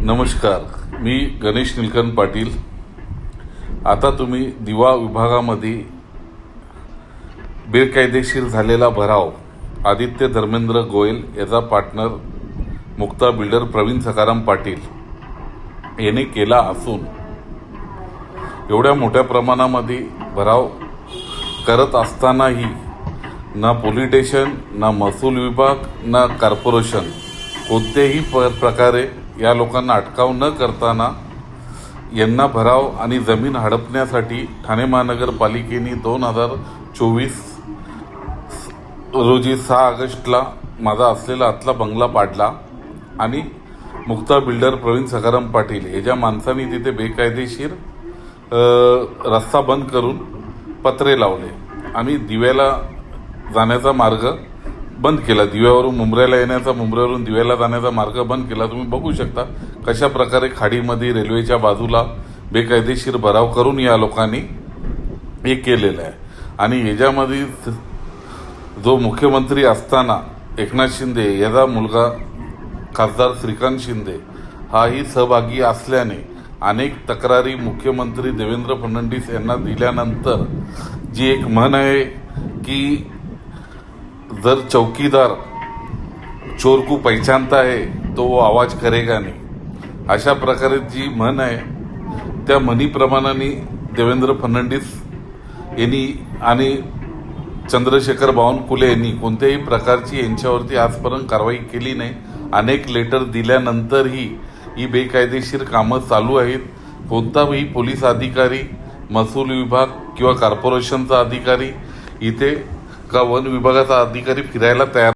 नमस्कार, मी गणेश निलकंठ पाटील। आता तुम्ही दिवा विभागामध्ये बेकायदेशीर झालेला भराव आदित्य धर्मेंद्र गोयल याचा पार्टनर मुक्ता बिल्डर प्रवीण सखाराम पाटील याने केला असून एवढ्या मोठ्या प्रमाणामध्ये भराव करत असतानाही ना पोलीस स्टेशन, ना महसूल विभाग, ना कॉर्पोरेशन कोणत्याही प्रकारे या लोकांना अटकाव न करताना यांना भराव आणि जमीन हडपण्यासाठी ठाणे महानगरपालिकेने 2024 रोजी 6 ऑगस्टला माझा असलेला आतला बंगला पाडला आणि मुक्ता बिल्डर प्रवीण सखाराम पाटील हे ज्या माणसांनी तिथे बेकायदेशीर रस्ता बंद करून पत्रे लावले आणि दिव्याला जाण्याचा मार्ग बंद केला। दिव्यावरून मुंब्र्याला येण्याचा, मुंब्र्यावरून दिव्याला जाण्याचा मार्ग बंद केला। तुम्ही बघू शकता कशा प्रकारे खाडीमध्ये रेल्वेच्या बाजूला बेकायदेशीर भराव करून या लोकांनी हे केलेलं आहे। आणि याच्यामध्ये जो मुख्यमंत्री असताना एकनाथ शिंदे याचा मुलगा खासदार श्रीकांत शिंदे हाही सहभागी असल्याने अनेक तक्रारी मुख्यमंत्री देवेंद्र फडणवीस यांना दिल्यानंतर जी एक म्हण आहे की जर चौकीदार चोर को पहचानता है तो वो आवाज करेगा नहीं, अशा प्रकारे जी म्हण आहे त्या म्हणीप्रमाणे देवेंद्र फडणवीस यांनी आणि चंद्रशेखर बावनकुळे यांनी कोणत्याही प्रकारची यांच्यावरती आजपर्यंत कारवाई केली नाही। अनेक लेटर दिल्यानंतरही ही बेकायदेशीर कामं चालू आहेत। कोणताही पोलीस अधिकारी, महसूल विभाग किंवा कॉर्पोरेशनचा अधिकारी इथे का वन विभागाचा अधिकारी फिरायला तयार